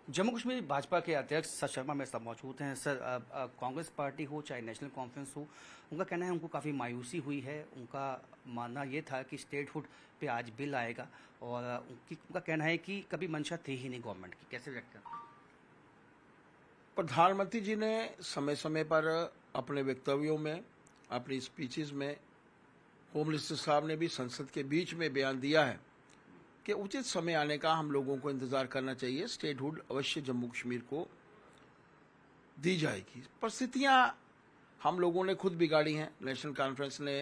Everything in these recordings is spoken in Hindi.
जम्मू कश्मीर भाजपा के अध्यक्ष सर शर्मा मेरे साथ मौजूद हैं। सर, कांग्रेस पार्टी हो चाहे नेशनल कॉन्फ्रेंस हो, उनका कहना है उनको काफ़ी मायूसी हुई है। उनका मानना ये था कि स्टेटहुड पे आज बिल आएगा और उनका कहना है कि कभी मंशा थी ही नहीं गवर्नमेंट की। कैसे व्यक्त करते हैं? प्रधानमंत्री जी ने समय समय पर अपने वक्तव्यों में, अपनी स्पीचेस में, होम मिनिस्टर साहब ने भी संसद के बीच में बयान दिया है कि उचित समय आने का हम लोगों को इंतजार करना चाहिए। स्टेटहुड अवश्य जम्मू कश्मीर को दी जाएगी। परिस्थितियां हम लोगों ने खुद बिगाड़ी हैं। नेशनल कॉन्फ्रेंस ने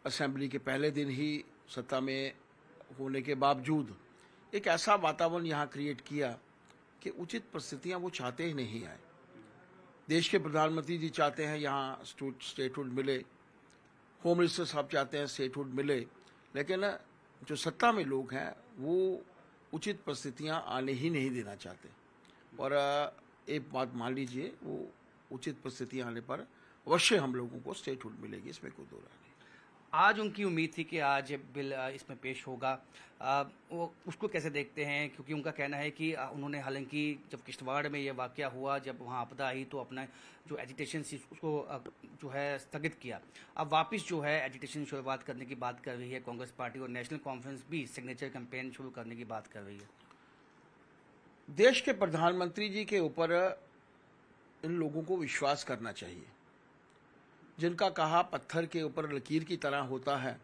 असेंबली के पहले दिन ही सत्ता में होने के बावजूद एक ऐसा वातावरण यहाँ क्रिएट किया कि उचित परिस्थितियां वो चाहते ही नहीं आए। देश के प्रधानमंत्री जी चाहते हैं यहाँ स्टेटहुड मिले, होम मिनिस्टर साहब चाहते हैं स्टेटहुड मिले, लेकिन जो सत्ता में लोग हैं वो उचित परिस्थितियां आने ही नहीं देना चाहते। और एक बात मान लीजिए, वो उचित परिस्थितियां आने पर अवश्य हम लोगों को स्टेटहुड मिलेगी, इसमें कोई दो राय नहीं। आज उनकी उम्मीद थी कि आज बिल इसमें पेश होगा। वो उसको कैसे देखते हैं? क्योंकि उनका कहना है कि उन्होंने, हालांकि जब किश्तवाड़ में ये वाकया हुआ, जब वहाँ आपदा आई तो अपना जो एजिटेशन उसको जो है स्थगित किया। अब वापस जो है एजिटेशन शुरुआत करने की बात कर रही है कांग्रेस पार्टी, और नेशनल कॉन्फ्रेंस भी सिग्नेचर कैंपेन शुरू करने की बात कर रही है। देश के प्रधानमंत्री जी के ऊपर इन लोगों को विश्वास करना चाहिए, जिनका कहा पत्थर के ऊपर लकीर की तरह होता है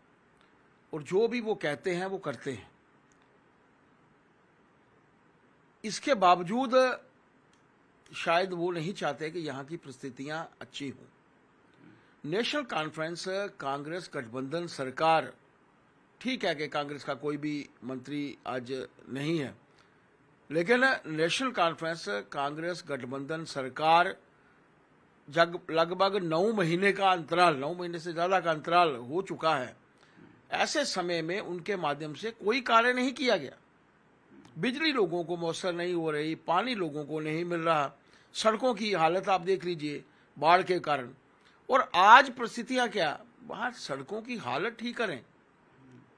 और जो भी वो कहते हैं वो करते हैं। इसके बावजूद शायद वो नहीं चाहते कि यहाँ की परिस्थितियां अच्छी हों। नेशनल कॉन्फ्रेंस, कांग्रेस गठबंधन सरकार, ठीक है कि कांग्रेस का कोई भी मंत्री आज नहीं है, लेकिन नेशनल कॉन्फ्रेंस, कांग्रेस गठबंधन सरकार लगभग 9 महीने का अंतराल, 9 महीने से ज्यादा का अंतराल हो चुका है। ऐसे समय में उनके माध्यम से कोई कार्य नहीं किया गया। बिजली लोगों को मौसर नहीं हो रही, पानी लोगों को नहीं मिल रहा, सड़कों की हालत आप देख लीजिए बाढ़ के कारण। और आज परिस्थितियां क्या, वहां सड़कों की हालत ठीक करें।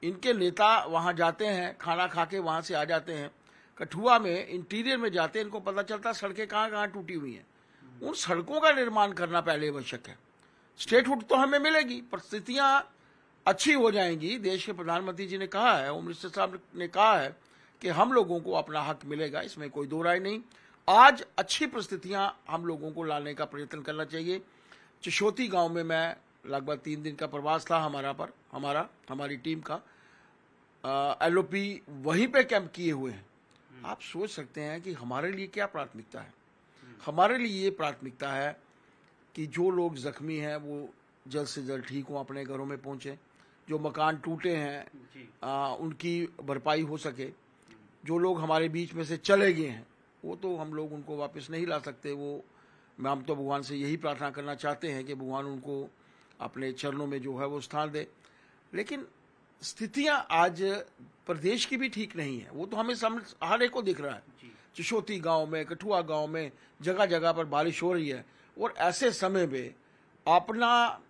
इनके नेता वहां जाते हैं, खाना खा के वहां से आ जाते हैं, कठुआ में इंटीरियर में जाते हैं, इनको पता चलता सड़कें कहाँ कहाँ टूटी हुई हैं। उन सड़कों का निर्माण करना पहले आवश्यक है। स्टेटहुड तो हमें मिलेगी, परिस्थितियां अच्छी हो जाएंगी। देश के प्रधानमंत्री जी ने कहा है, होम मिनिस्टर साहब ने कहा है कि हम लोगों को अपना हक मिलेगा, इसमें कोई दो राय नहीं। आज अच्छी परिस्थितियां हम लोगों को लाने का प्रयत्न करना चाहिए। चिशोती गांव में मैं लगभग 3 दिन का प्रवास था हमारी टीम का। LOP वहीं पे कैंप किए हुए हैं। आप सोच सकते हैं कि हमारे लिए क्या प्राथमिकता है। हमारे लिए ये प्राथमिकता है कि जो लोग जख्मी हैं वो जल्द से जल्द ठीक हों, अपने घरों में पहुंचे। जो मकान टूटे हैं उनकी भरपाई हो सके। जो लोग हमारे बीच में से चले गए हैं वो तो हम लोग उनको वापस नहीं ला सकते। हम तो भगवान से यही प्रार्थना करना चाहते हैं कि भगवान उनको अपने चरणों में जो है वो स्थान दे। लेकिन स्थितियां आज प्रदेश की भी ठीक नहीं है, वो तो हमें हर एक को दिख रहा है। चिशोती गांव में, कठुआ गांव में जगह जगह पर बारिश हो रही है और ऐसे समय में अपना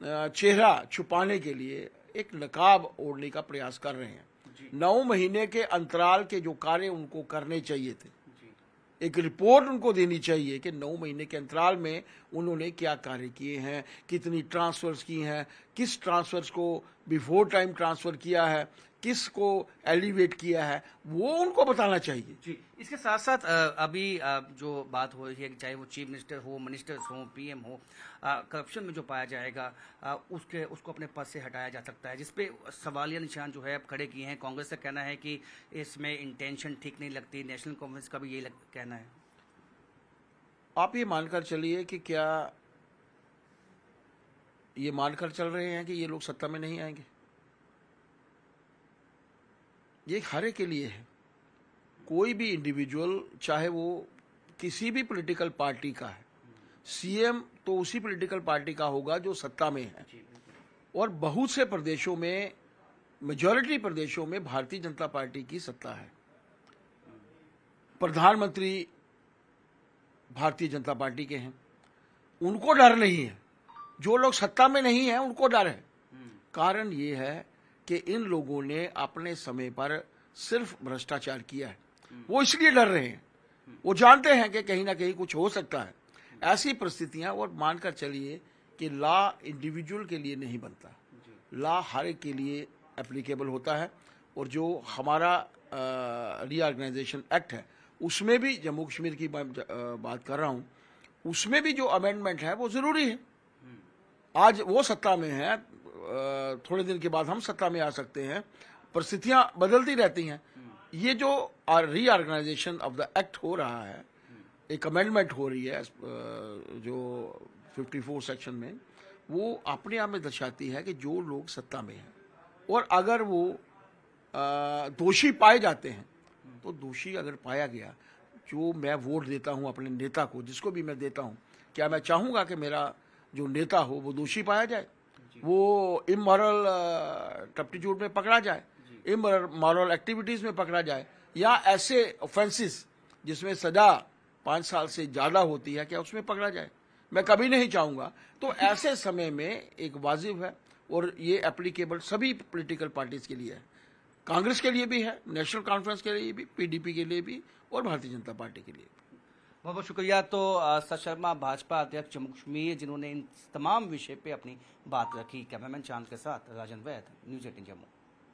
चेहरा छुपाने के लिए एक नकाब ओढ़ने का प्रयास कर रहे हैं। 9 महीने के अंतराल के जो कार्य उनको करने चाहिए थे, एक रिपोर्ट उनको देनी चाहिए कि 9 महीने के अंतराल में उन्होंने क्या कार्य किए हैं, कितनी ट्रांसफर्स की हैं, किस ट्रांसफर्स को बिफोर टाइम ट्रांसफर किया है, किस को एलिवेट किया है, वो उनको बताना चाहिए। जी, इसके साथ साथ अभी जो बात हो रही है, चाहे वो चीफ मिनिस्टर हो, मिनिस्टर्स हो, PM हो, करप्शन में जो पाया जाएगा उसको अपने पद से हटाया जा सकता है, जिसपे सवालिया निशान जो है अब खड़े किए हैं। कांग्रेस का कहना है कि इसमें इंटेंशन ठीक नहीं लगती, नेशनल कॉन्फ्रेंस का भी यही कहना है। आप ये मानकर चलिए कि क्या ये मानकर चल रहे हैं कि ये लोग सत्ता में नहीं आएंगे? ये हर एक के लिए है। कोई भी इंडिविजुअल, चाहे वो किसी भी पॉलिटिकल पार्टी का है, CM तो उसी पॉलिटिकल पार्टी का होगा जो सत्ता में है। और बहुत से प्रदेशों में, मेजॉरिटी प्रदेशों में भारतीय जनता पार्टी की सत्ता है। प्रधानमंत्री भारतीय जनता पार्टी के हैं, उनको डर नहीं है। जो लोग सत्ता में नहीं है उनको डर है। कारण ये है कि इन लोगों ने अपने समय पर सिर्फ भ्रष्टाचार किया है, वो इसलिए डर रहे हैं। वो जानते हैं कि कहीं ना कहीं कुछ हो सकता है। ऐसी परिस्थितियां, और मानकर चलिए कि लॉ इंडिविजुअल के लिए नहीं बनता, लॉ हर एक के लिए एप्लीकेबल होता है। और जो हमारा रीऑर्गेनाइजेशन एक्ट है उसमें भी, जम्मू कश्मीर की बात कर रहा हूं, उसमें भी जो अमेंडमेंट है वो जरूरी है। आज वो सत्ता में है, थोड़े दिन के बाद हम सत्ता में आ सकते हैं, परिस्थितियां बदलती रहती हैं। ये जो रीऑर्गेनाइजेशन ऑफ द एक्ट हो रहा है, एक अमेंडमेंट हो रही है जो 54 सेक्शन में, वो अपने आप में दर्शाती है कि जो लोग सत्ता में हैं और अगर वो दोषी पाए जाते हैं, तो दोषी अगर पाया गया, जो मैं वोट देता हूं अपने नेता को, जिसको भी मैं देता हूं, क्या मैं चाहूंगा कि मेरा जो नेता हो वो दोषी पाया जाए, वो इमोरल टप्टीट्यूड में पकड़ा जाए, इमोरल एक्टिविटीज में पकड़ा जाए, या ऐसे ऑफेंसेस जिसमें सजा 5 साल से ज्यादा होती है, क्या उसमें पकड़ा जाए? मैं कभी नहीं चाहूंगा। तो ऐसे समय में एक वाजिब है, और ये एप्लीकेबल सभी पॉलिटिकल पार्टीज के लिए है, कांग्रेस के लिए भी है, नेशनल कॉन्फ्रेंस के लिए भी, पीडीपी के लिए भी, और भारतीय जनता पार्टी के लिए भी। बहुत बहुत शुक्रिया। तो सत शर्मा, भाजपा अध्यक्ष जम्मू कश्मीर, जिन्होंने इन तमाम विषय पे अपनी बात रखी। कैमरामैन चांद के साथ राजन वैद, न्यूज़ 18 जम्मू।